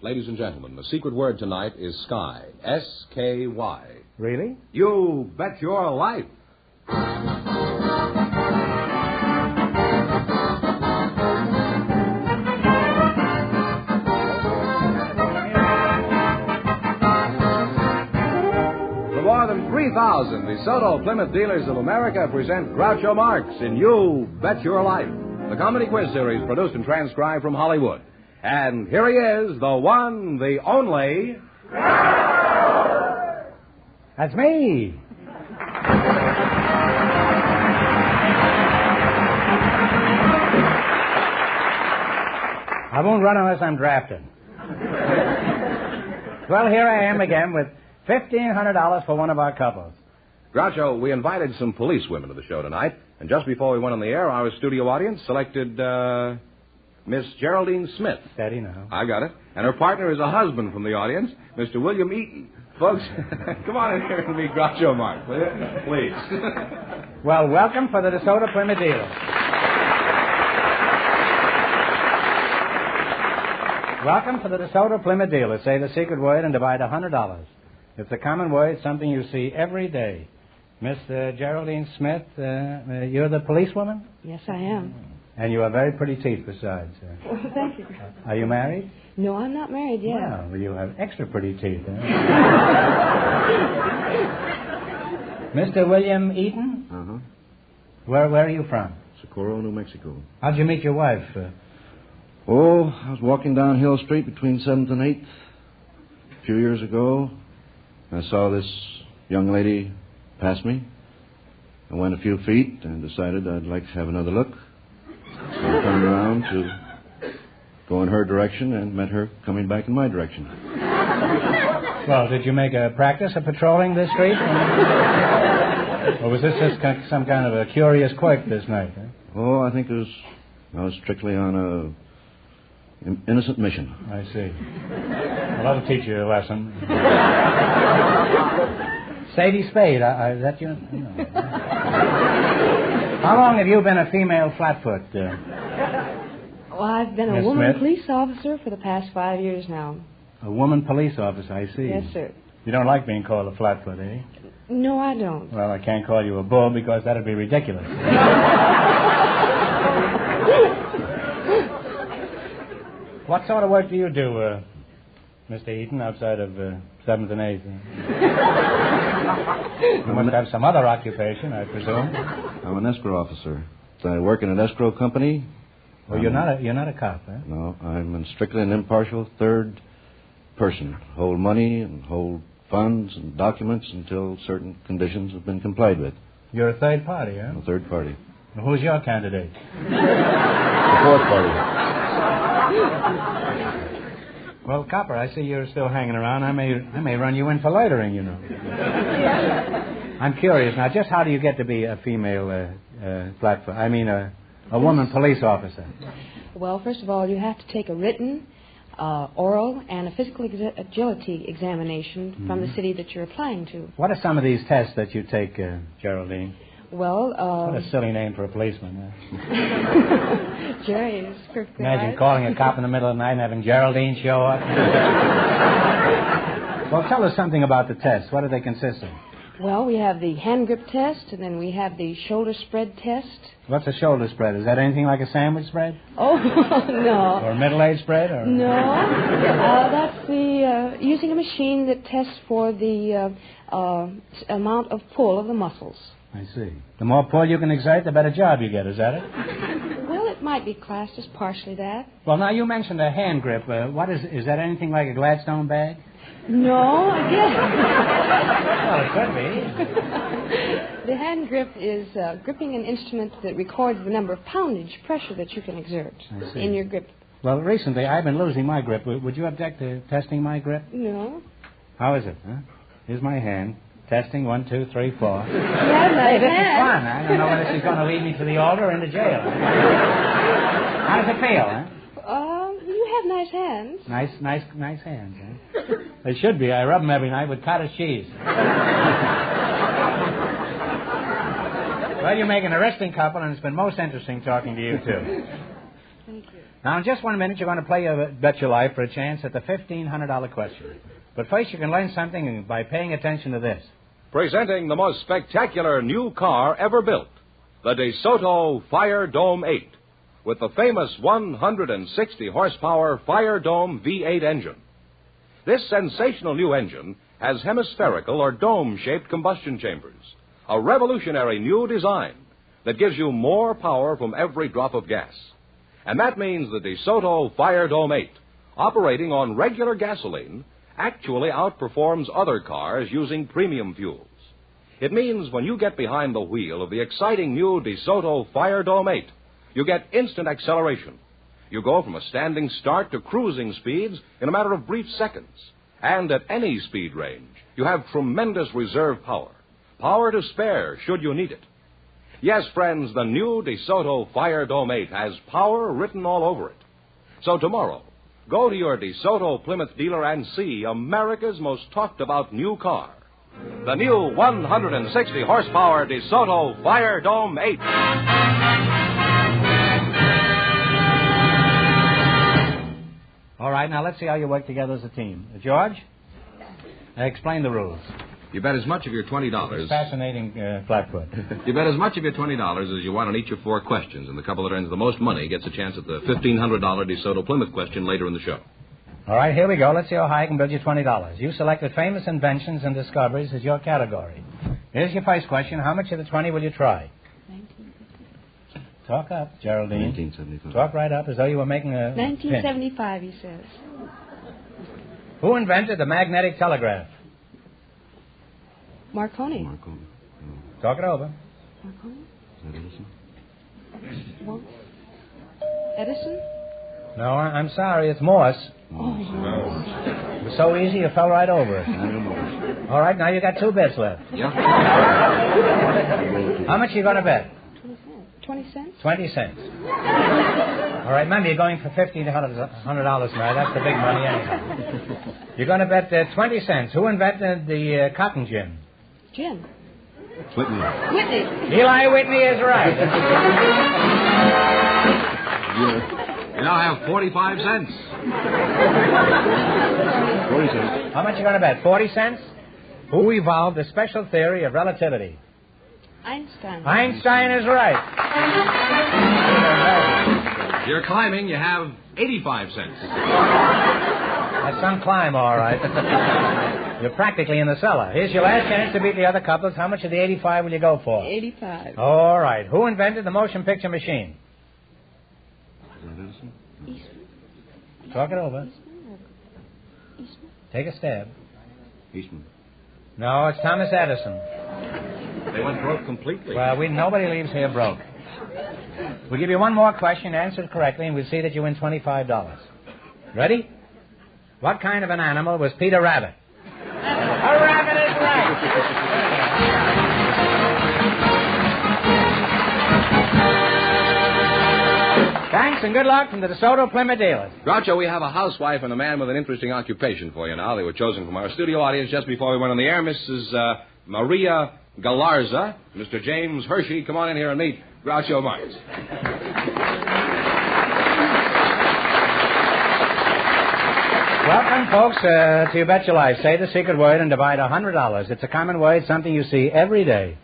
Ladies and gentlemen, the secret word tonight is sky. S-K-Y. Really? You bet your life. For more than 3,000 DeSoto Plymouth dealers of America present Groucho Marx in You Bet Your Life, the comedy quiz series produced and transcribed from Hollywood. And here he is, the one, the only... That's me. I won't run unless I'm drafted. Well, here I am again with $1,500 for one of our couples. Groucho, we invited some policewomen to the show tonight, and just before we went on the air, our studio audience selected, Miss Geraldine Smith. Steady now. I got it. And her partner is a husband from the audience, Mr. William Eaton. Folks, come on in here and meet Groucho Marx, will you? Please. Well, welcome for the DeSoto Plymouth dealers. Welcome to the DeSoto Plymouth dealers. Say the secret word and divide $100. It's a common word, something you see every day. Miss Geraldine Smith, you're the policewoman? Yes, I am. And you have very pretty teeth besides. Well, thank you. Are you married? No, I'm not married yet. Well, you have extra pretty teeth. Mr. William Eaton? Uh-huh. Where are you from? Socorro, New Mexico. How'd you meet your wife? I was walking down Hill Street between 7th and 8th a few years ago. I saw this young lady pass me. I went a few feet and decided I'd like to have another look. So I turned around to go in her direction and met her coming back in my direction. Well, did you make a practice of patrolling this street? Or was this just some kind of a curious quirk this night? Huh? Oh, I think I was strictly on a innocent mission. I see. Well, that'll teach you a lesson. Sadie Spade, is that you? No. How long have you been a female flatfoot? Well, I've been a Miss woman Smith? police officer for the past 5 years now. A woman police officer, I see. Yes, sir. You don't like being called a flatfoot, eh? No, I don't. Well, I can't call you a bull because that'd be ridiculous. What sort of work do you do, Mr. Eaton, outside of 7th and 8th? You must have some other occupation, I presume. I'm an escrow officer. I work in an escrow company. Well, you're not a cop, eh? No, I'm strictly an impartial third person. Hold money and hold funds and documents until certain conditions have been complied with. You're a third party, huh? A third party. Well, who's your candidate? The fourth party. Well, Copper, I see you're still hanging around. I may run you in for loitering, you know. I'm curious now. Just how do you get to be a female flatfoot? I mean, a woman police officer. Well, first of all, you have to take a written, oral, and a physical agility examination from the city that you're applying to. What are some of these tests that you take, Geraldine? Well, What a silly name for a policeman. Huh? Jerry is perfectly Imagine right. calling a cop in the middle of the night and having Geraldine show up. Well, tell us something about the tests. What do they consist of? Well, we have the hand grip test, and then we have the shoulder spread test. What's a shoulder spread? Is that anything like a sandwich spread? Oh, no. Or a middle-aged spread? Or... No. That's the using a machine that tests for the amount of pull of the muscles. I see. The more pull you can exert, the better job you get. Is that it? Well, it might be classed as partially that. Well, now, you mentioned a hand grip. What is that anything like a Gladstone bag? No, I Well, it could guess. The hand grip is gripping an instrument that records the number of poundage pressure that you can exert in your grip. Well, recently I've been losing my grip. Would you object to testing my grip? No. How is it, huh? Here's my hand. Testing, 1, 2, 3, 4. You have nice This is hands. fun. I don't know whether she's going to lead me to the altar or into jail. How does it feel, huh? You have nice hands. Nice hands, huh? They should be. I rub them every night with cottage cheese. Well, you make an arresting couple, and it's been most interesting talking to you, too. Thank you. Now, in just 1 minute, you're going to play Bet Your Life for a chance at the $1,500 question. But first, you can learn something by paying attention to this. Presenting the most spectacular new car ever built, the DeSoto Fire Dome 8, with the famous 160 horsepower Fire Dome V8 engine. This sensational new engine has hemispherical or dome-shaped combustion chambers, a revolutionary new design that gives you more power from every drop of gas. And that means the DeSoto Fire Dome 8, operating on regular gasoline, actually outperforms other cars using premium fuels. It means when you get behind the wheel of the exciting new DeSoto Fire Dome 8, you get instant acceleration. You go from a standing start to cruising speeds in a matter of brief seconds. And at any speed range, you have tremendous reserve power. Power to spare should you need it. Yes, friends, the new DeSoto Fire Dome 8 has power written all over it. So tomorrow, go to your DeSoto Plymouth dealer and see America's most talked about new car. The new 160 horsepower DeSoto Fire Dome 8. All right, now let's see how you work together as a team. George, explain the rules. You bet as much of your $20. It's fascinating, Flatfoot. You bet as much of your $20 as you want on each of 4 questions, and the couple that earns the most money gets a chance at the $1,500 DeSoto Plymouth question later in the show. All right, here we go. Let's see how high I can build you $20. You selected famous inventions and discoveries as your category. Here's your first question. How much of the 20 will you try? 1975. Talk up, Geraldine. 1975. Talk right up as though you were making a 1975, he says. Who invented the magnetic telegraph? Marconi. Marconi. Talk it over. Marconi? Is that Edison? Well, Edison? No, I'm sorry. It's Morse. Oh, It was so easy you fell right over it. Morse. All right, now you got 2 bets left. Yeah. How much are you going to bet? 20 cents? 20 cents. All right, remember, you're going for $1,500 tonight. That's the big money anyhow. You're going to bet 20 cents. Who invented the cotton gin? Jim. Whitney. Whitney. Eli Whitney is right. You now have 45 cents. 40 cents. How much are you going to bet? 40 cents? Who evolved the special theory of relativity? Einstein. Einstein is right. You're climbing. You have 85 cents. That's some climb, all right. You're practically in the cellar. Here's your last chance to beat the other couples. How much of the 85 will you go for? 85. All right. Who invented the motion picture machine? Is that Edison? Eastman. Talk it over. Eastman. Take a stab. Eastman. No, it's Thomas Edison. They went broke completely. Well, nobody leaves here broke. We'll give you one more question, answer it correctly, and we'll see that you win $25. Ready? What kind of an animal was Peter Rabbit? A rabbit is right. Thanks and good luck from the DeSoto Plymouth dealers. Groucho, we have a housewife and a man with an interesting occupation for you now. They were chosen from our studio audience just before we went on the air. Mrs. Maria Galarza, Mr. James Hershey. Come on in here and meet Groucho Marx. Welcome, folks, to You Bet Your Life. Say the secret word and divide $100. It's a common word, something you see every day.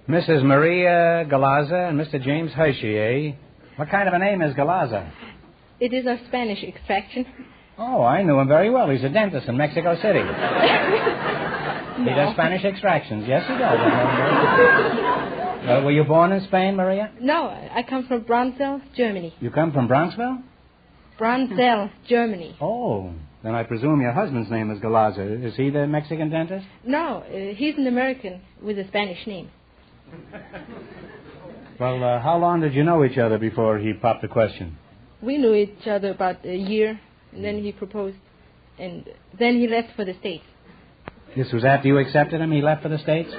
Mrs. Maria Galarza and Mr. James Hershey, eh? What kind of a name is Galarza? It is of Spanish extraction. Oh, I knew him very well. He's a dentist in Mexico City. He does Spanish extractions. Yes, he does. Were you born in Spain, Maria? No, I come from Bronzell, Germany. You come from Bronxville? Bronzell, Germany. Oh, then I presume your husband's name is Galarza. Is he the Mexican dentist? No, he's an American with a Spanish name. Well, how long did you know each other before he popped the question? We knew each other about a year, and then he proposed, and then he left for the States. This was after you accepted him? He left for the States?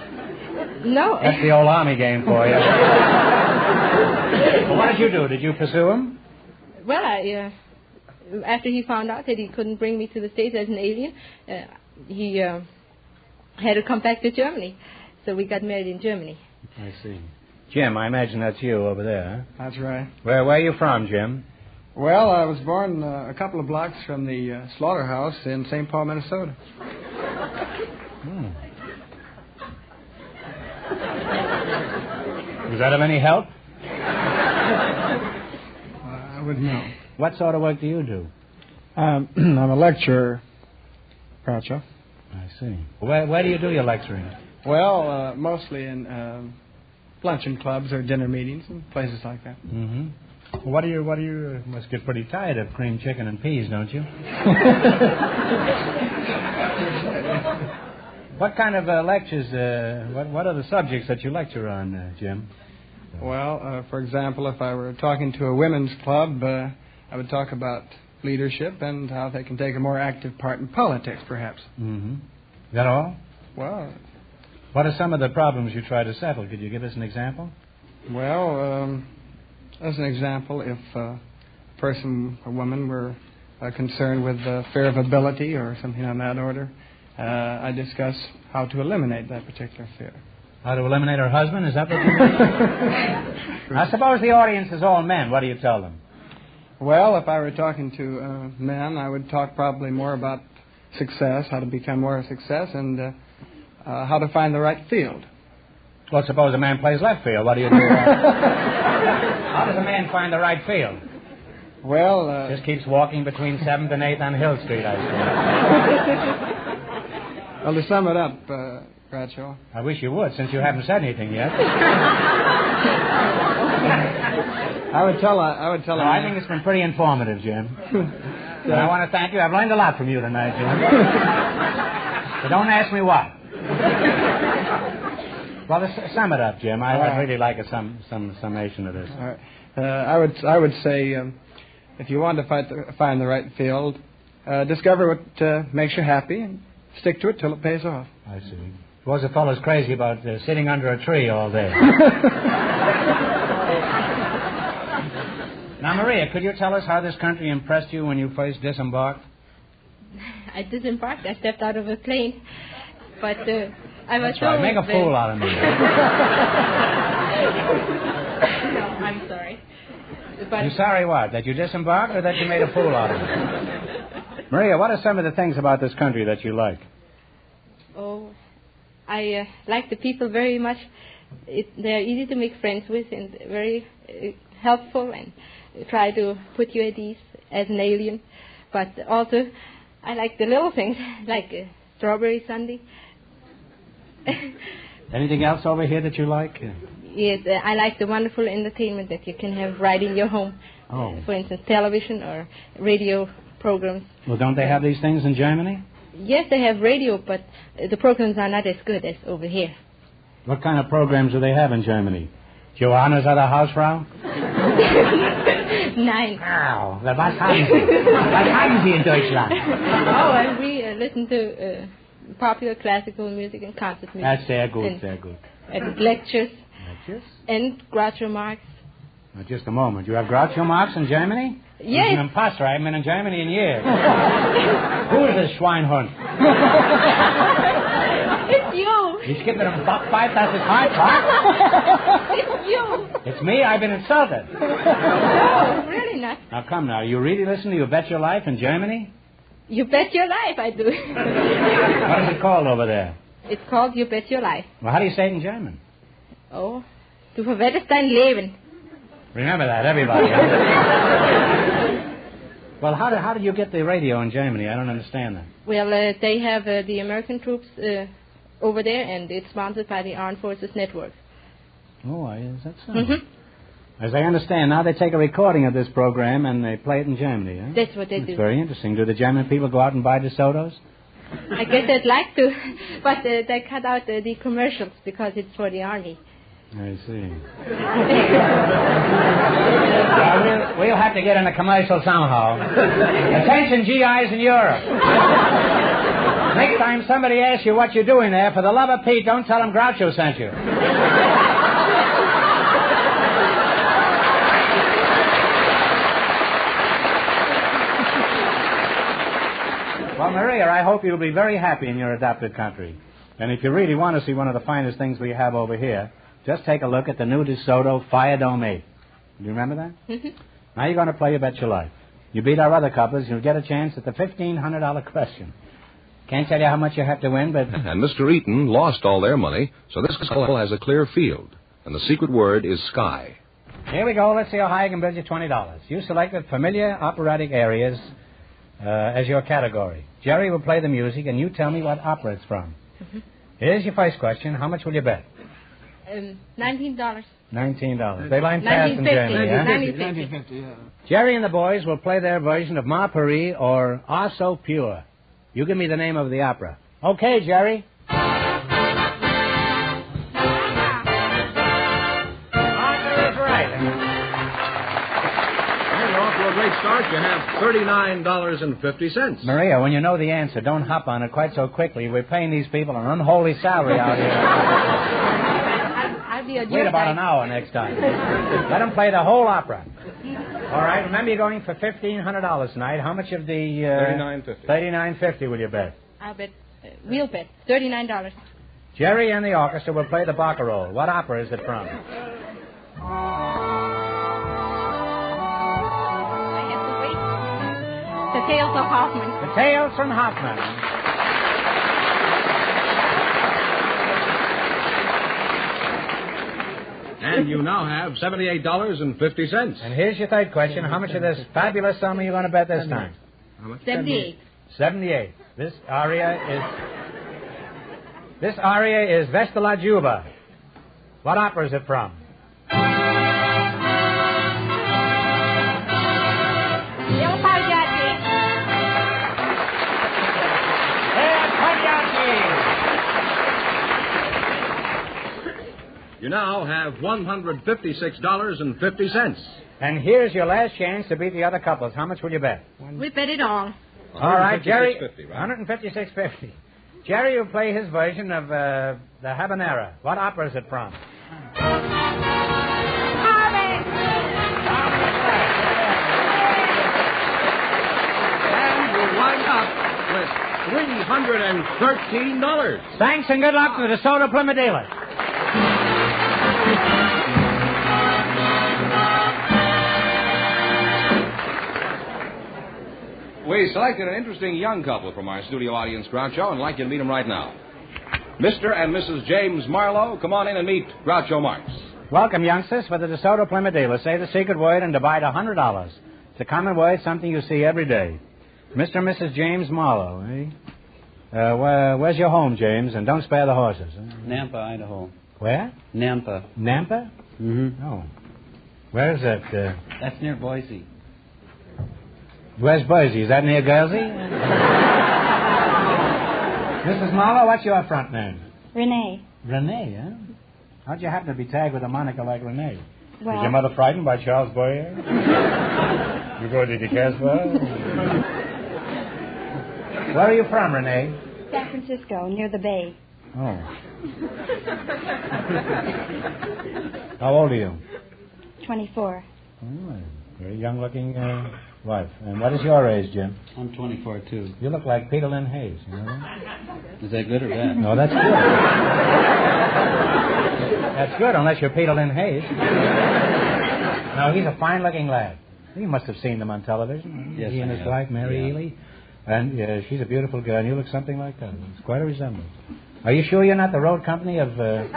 No. That's the old Army game for you. Well, what did you do? Did you pursue him? Well, after he found out that he couldn't bring me to the States as an alien, he had to come back to Germany. So we got married in Germany. I see. Jim, I imagine that's you over there, huh? That's right. Where are you from, Jim? Well, I was born a couple of blocks from the slaughterhouse in St. Paul, Minnesota. Was that of any help? I wouldn't know. What sort of work do you do? I'm a lecturer, Groucho. I see. Where do you do your lecturing? Well, mostly in luncheon clubs or dinner meetings and places like that. Mm-hmm. What do you must get pretty tired of cream chicken and peas, don't you? What kind of lectures, what are the subjects that you lecture on, Jim? Well, for example, if I were talking to a women's club, I would talk about leadership and how they can take a more active part in politics, perhaps. Mm-hmm. Is that all? Well... What are some of the problems you try to settle? Could you give us an example? Well, as an example, if a person, a woman, were concerned with fear of ability or something on that order, I discuss how to eliminate that particular fear. How to eliminate her husband? Is that what you mean? I suppose the audience is all men. What do you tell them? Well, if I were talking to men, I would talk probably more about success, how to become more a success, and how to find the right field. Well, suppose a man plays left field. What do you do? How does a man find the right field? Well... Just keeps walking between 7th and 8th on Hill Street, I suppose. Well, to sum it up, Groucho... I wish you would, since you haven't said anything yet. I would tell I think it's been pretty informative, Jim. And I want to thank you. I've learned a lot from you tonight, Jim. So don't ask me what. Well, sum it up, Jim. I'd really like a summation of this. All right. I would say, if you want to find the right field, discover what makes you happy and stick to it till it pays off. I see. Suppose a fellow's crazy about sitting under a tree all day. Now, Maria, could you tell us how this country impressed you when you first disembarked? I disembarked. I stepped out of a plane, but I was That's right. Make a fool out of me. No, I'm sorry. But You're sorry what? That you disembarked or that you made a fool out of me? Maria, what are some of the things about this country that you like? Oh, I like the people very much. They're easy to make friends with and very helpful and try to put you at ease as an alien. But also, I like the little things, like strawberry sundae. Anything else over here that you like? Yes, I like the wonderful entertainment that you can have right in your home. Oh. For instance, television or radio programs. Well, don't they have these things in Germany? Yes, they have radio, but the programs are not as good as over here. What kind of programs do they have in Germany? Johannes at der Hausfrau? Nein. Wow. Was haben Sie? Was haben Sie in Deutschland? Oh, and we listen to popular classical music and concert music. That's sehr gut, sehr gut. And lectures. Lectures? And Groucho Marx. Now, just a moment. You have Groucho Marx in Germany? Yes. He's an imposter. I haven't been in Germany in years. Who is this Schweinhund? It's you. He's giving him buck fight. That's his high part. It's you. It's me. I've been insulted. No, really not. Now, come now. You really listen to You Bet Your Life in Germany? You Bet Your Life, I do. What is it called over there? It's called You Bet Your Life. Well, how do you say it in German? Oh, du verwettest dein Leben. Remember that, everybody. Well, how did you get the radio in Germany? I don't understand that. Well, they have the American troops over there, and it's sponsored by the Armed Forces Network. Oh, is that so? Mm-hmm. As I understand, now they take a recording of this program and they play it in Germany, huh? That's what they do. It's very interesting. Do the German people go out and buy DeSotos? I guess they'd like to, but they cut out the commercials because it's for the army. I see. Well, we'll have to get in a commercial somehow. Attention, GIs in Europe. Next time somebody asks you what you're doing there, for the love of Pete, don't tell them Groucho sent you. Well, Maria, I hope you'll be very happy in your adopted country. And if you really want to see one of the finest things we have over here, just take a look at the new DeSoto Fire Dome 8. Do you remember that? Mm-hmm. Now you're going to play You Bet Your Life. You beat our other couples, you'll get a chance at the $1,500 question. Can't tell you how much you have to win, but... And Mr. Eaton lost all their money, so this couple has a clear field. And the secret word is sky. Here we go. Let's see how high I can bid you $20. You selected familiar operatic areas as your category. Jerry will play the music, and you tell me what opera it's from. Mm-hmm. Here's your first question. How much will you bet? $19. $19. They line fast in Germany, yeah? $19.50, yeah. Jerry and the boys will play their version of Ma Paris or Ah So Pure. You give me the name of the opera. Okay, Jerry. Great start. You have $39.50. Maria, when you know the answer, don't hop on it quite so quickly. We're paying these people an unholy salary out here. I'll be a Wait about an hour next time. Let them play the whole opera. All right, remember you're going for $1,500 tonight. How much of the... $39.50. $39.50 will you bet? I'll bet. We'll bet. $39. Jerry and the orchestra will play the barcarolle. What opera is it from? The Tales of Hoffman. The Tales from Hoffman. And you now have $78.50. And here's your third question. How much of this fabulous sum are you going to bet this time? How much? 78. 78. This aria is Vesta la Juba. What opera is it from? You now have $156.50. And here's your last chance to beat the other couples. How much will you bet? We bet it all. All right, Jerry. Right? $156.50. Jerry will play his version of the Habanera. What opera is it from? And we wind up with $313. Thanks and good luck to the DeSoto Plymouth dealers. We selected an interesting young couple from our studio audience, Groucho, and I'd like you to meet them right now. Mr. and Mrs. James Marlowe, come on in and meet Groucho Marx. Welcome, youngsters, for the DeSoto Plymouth dealers. Say the secret word and divide $100. It's a common word, something you see every day. Mr. and Mrs. James Marlowe, eh? Where's your home, James? And don't spare the horses. Eh? Nampa, Idaho. Where? Nampa. Nampa? Mm-hmm. Oh. Where is that? That's near Boise. Where's Boise? Is that near Guernsey? Mrs. Marlowe, what's your front name? Renee. Renee, huh? How'd you happen to be tagged with a moniker like Renee? Well, Was your mother frightened by Charles Boyer? You go to the Casbah? Where are you from, Renee? San Francisco, near the bay. Oh. How old are you? 24. Oh, very young-looking wife. And what is your age, Jim? I'm 24, too. You look like Peter Lynn Hayes. You know that? Is that good or bad? No, that's good. That's good, unless you're Peter Lynn Hayes. No, he's a fine-looking lad. You must have seen them on television. Yes, he and his wife, Mary Ely. And she's a beautiful girl, and you look something like that. It's quite a resemblance. Are you sure you're not the road company of No.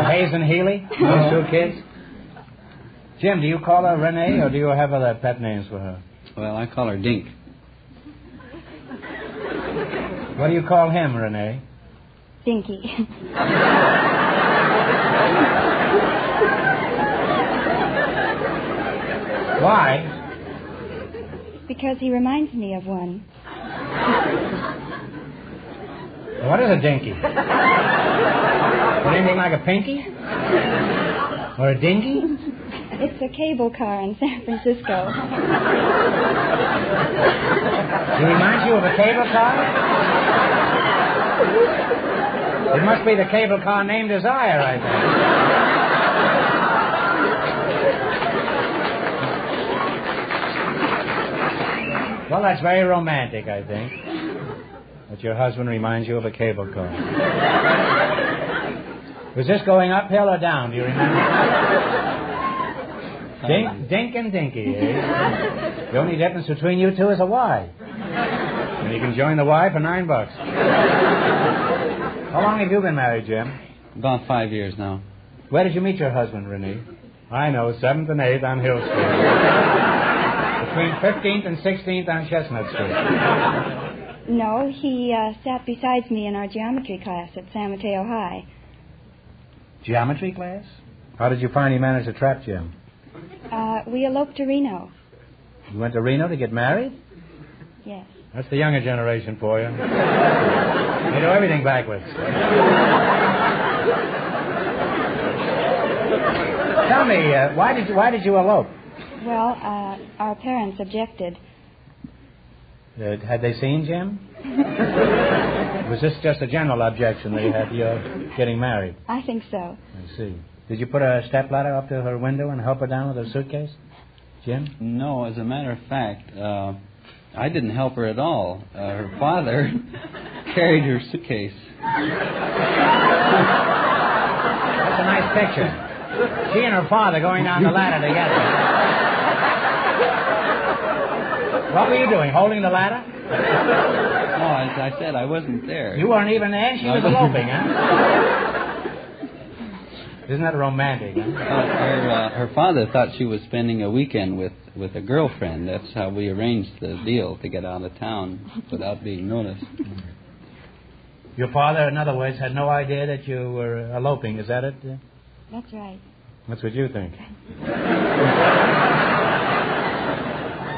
Hayes and Healy? Those two kids? Jim, do you call her Renee, or do you have other pet names for her? Well, I call her Dink. What do you call him, Renee? Dinky. Why? Because he reminds me of one. What is a dinky? Anything like a pinky? Or a dinky? It's a cable car in San Francisco. He reminds you of a cable car? It must be the cable car named Desire, I think. Well, that's very romantic, I think. That your husband reminds you of a cable car. Was this going uphill or down? Do you remember? Dink and Dinky, eh? The only difference between you two is a Y. And you can join the Y for $9. How long have you been married, Jim? About 5 years now. Where did you meet your husband, Renee? I know, 7th and 8th on Hill Street. Between 15th and 16th on Chestnut Street. No, he sat beside me in our geometry class at San Mateo High. Geometry class? How did you find he managed to trap Jim? We eloped to Reno. You went to Reno to get married? Yes. That's the younger generation for you. They do everything backwards. Tell me, why did you elope? Well, our parents objected. Had they seen Jim? Was this just a general objection they had you getting married? I think so. I see. Did you put a stepladder up to her window and help her down with her suitcase? Jim? No, as a matter of fact, I didn't help her at all. Her father carried her suitcase. That's a nice picture. She and her father going down the ladder together. What were you doing, holding the ladder? No, as I said, I wasn't there. You weren't even there, and she was eloping, huh? Isn't that romantic, huh? Her father thought she was spending a weekend with a girlfriend. That's how we arranged the deal, to get out of town without being noticed. Your father, in other words, had no idea that you were eloping. Is that it? That's right. That's what you think.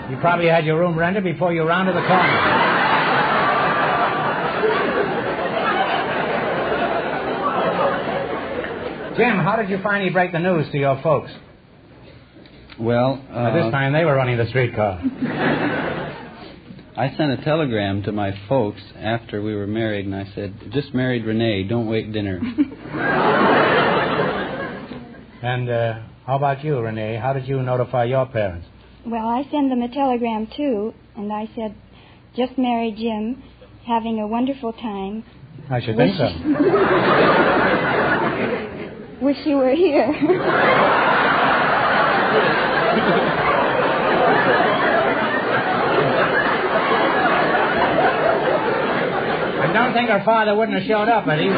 You probably had your room rented before you rounded the corner. Jim, how did you finally break the news to your folks? Well, At this time, they were running the streetcar. I sent a telegram to my folks after we were married, and I said, "Just married Renee, don't wait dinner." And how about you, Renee? How did you notify your parents? Well, I sent them a telegram, too, and I said, just married Jim, having a wonderful time. I should think so. Wish you were here. I don't think her father wouldn't have showed up, but he was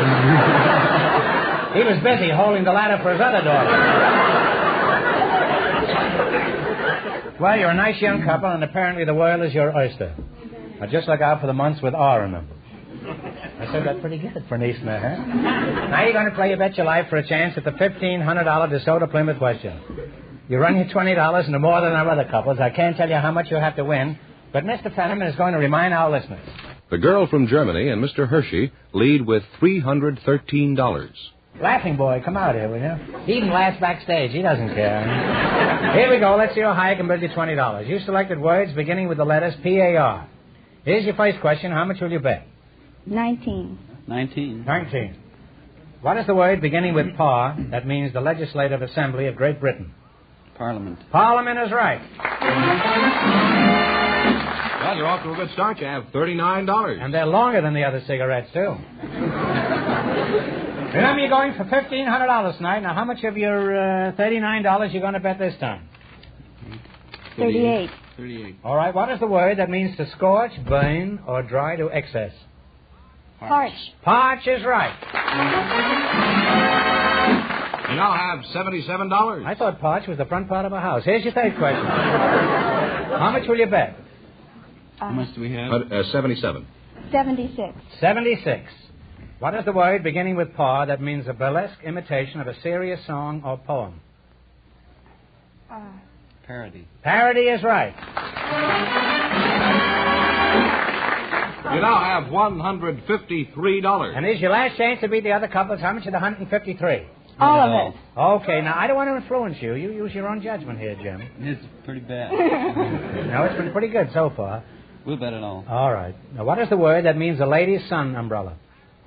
busy holding the ladder for his other daughter. Well, you're a nice young couple, and apparently the world is your oyster. Now, just look out for the months with R in them. I said that's pretty good for an Easterner, huh? Now you're going to play You Bet Your Life for a chance at the $1,500 DeSoto Plymouth question. You run your $20 into more than our other couples. I can't tell you how much you have to win, but Mr. Fenneman is going to remind our listeners. The girl from Germany and Mr. Hershey lead with $313. Laughing boy, come out here, will you? He even laughs backstage. He doesn't care. Here we go. Let's see how high I can bid you $20. You selected words beginning with the letters P-A-R. Here's your first question. How much will you bet? 19. 19. 19. What is the word beginning with PAR that means the Legislative Assembly of Great Britain? Parliament. Parliament is right. Well, you're off to a good start. You have $39. And they're longer than the other cigarettes, too. Remember, you're going for $1,500 tonight. Now, how much of your $39 you going to bet this time? 38. 38. All right. What is the word that means to scorch, burn, or dry to excess? Parch. Parch is right. You now have $77. I thought parch was the front part of a house. Here's your third question. How much will you bet? How much do we have? 77. 76. 76. What is the word beginning with par that means a burlesque imitation of a serious song or poem? Parody. Parody is right. You now have $153. And here's your last chance to beat the other couples. How much of the 153? All of it. Okay, now I don't want to influence you. You use your own judgment here, Jim. It's pretty bad. No, it's been pretty good so far. We'll bet it all. All right. Now, what is the word that means a lady's sun umbrella?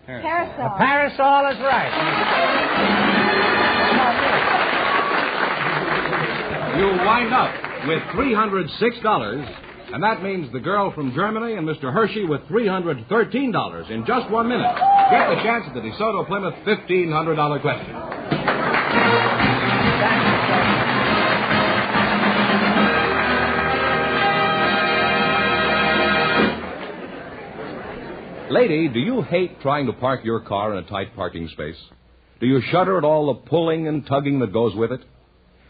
Parasol. A parasol is right. You wind up with $306, and that means the girl from Germany and Mr. Hershey with $313 in just 1 minute. Get the chance at the DeSoto Plymouth $1,500 question. Lady, do you hate trying to park your car in a tight parking space? Do you shudder at all the pulling and tugging that goes with it?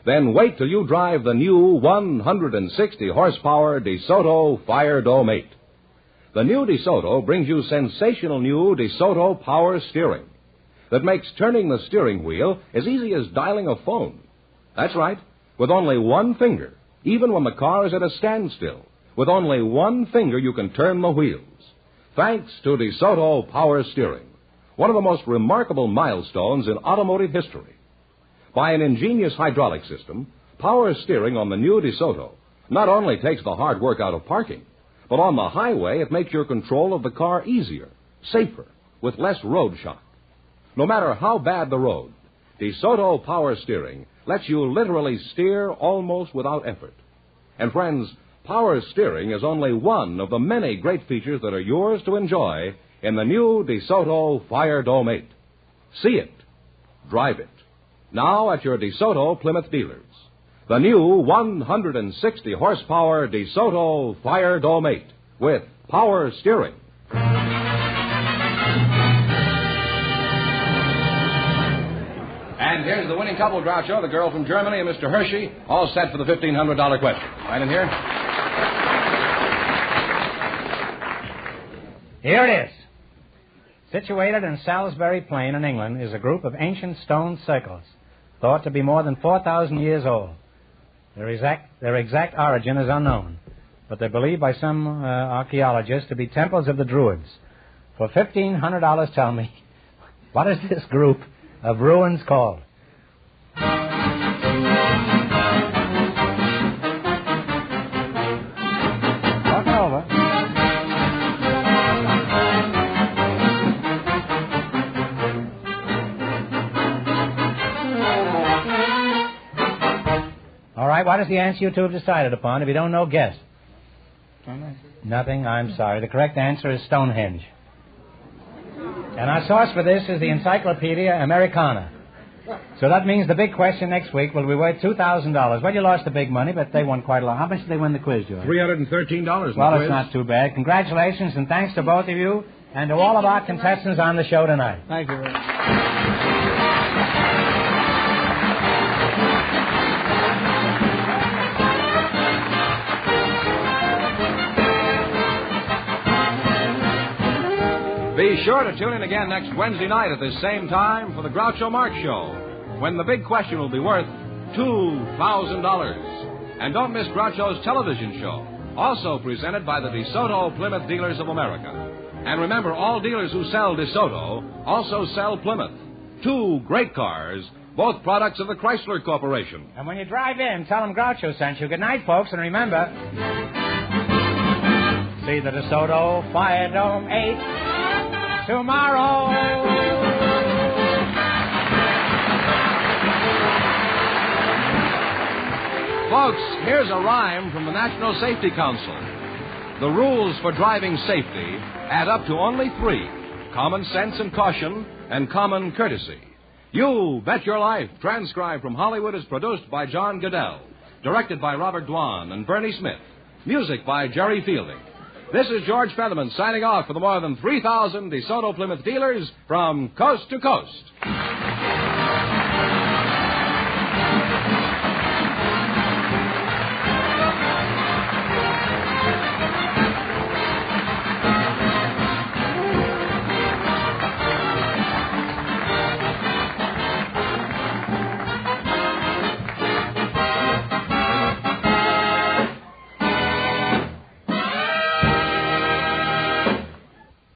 Then wait till you drive the new 160 horsepower DeSoto Fire Dome 8. The new DeSoto brings you sensational new DeSoto power steering that makes turning the steering wheel as easy as dialing a phone. That's right, with only one finger, even when the car is at a standstill. With only one finger, you can turn the wheels. Thanks to DeSoto power steering, one of the most remarkable milestones in automotive history. By an ingenious hydraulic system, power steering on the new DeSoto not only takes the hard work out of parking, but on the highway it makes your control of the car easier, safer, with less road shock. No matter how bad the road, DeSoto power steering lets you literally steer almost without effort. And friends, power steering is only one of the many great features that are yours to enjoy in the new DeSoto Fire Dome 8. See it. Drive it. Now at your DeSoto Plymouth dealers. The new 160 horsepower DeSoto Fire Dome 8 with power steering. And here's the winning couple, Groucho, the girl from Germany and Mr. Hershey, all set for the $1,500 question. Right in here. Here it is. Situated in Salisbury Plain in England is a group of ancient stone circles, thought to be more than 4,000 years old. Their exact origin is unknown, but they're believed by some archaeologists to be temples of the Druids. For $1,500, tell me, what is this group of ruins called? Talk over. All right, what is the answer you two have decided upon? If you don't know, guess. Nothing? I'm sorry. The correct answer is Stonehenge. And our source for this is the Encyclopedia Americana. So that means the big question next week will be worth $2,000. Well, you lost the big money, but they won quite a lot. How much did they win the quiz, George? $313. Well, it's not too bad. Congratulations, and thanks to both of you and to all of our contestants on the show tonight. Thank you very much. Be sure to tune in again next Wednesday night at this same time for the Groucho Marx Show, when the big question will be worth $2,000. And don't miss Groucho's television show, also presented by the DeSoto Plymouth Dealers of America. And remember, all dealers who sell DeSoto also sell Plymouth. Two great cars, both products of the Chrysler Corporation. And when you drive in, tell them Groucho sent you. Good night, folks, and remember, see the DeSoto Fire Dome 8 tomorrow. Folks, here's a rhyme from the National Safety Council. The rules for driving safety add up to only 3: common sense and caution, and common courtesy. You Bet Your Life, transcribed from Hollywood, is produced by John Goodell, directed by Robert Dwan and Bernie Smith, music by Jerry Fielding. This is George Featherman signing off for the more than 3,000 DeSoto Plymouth dealers from coast to coast.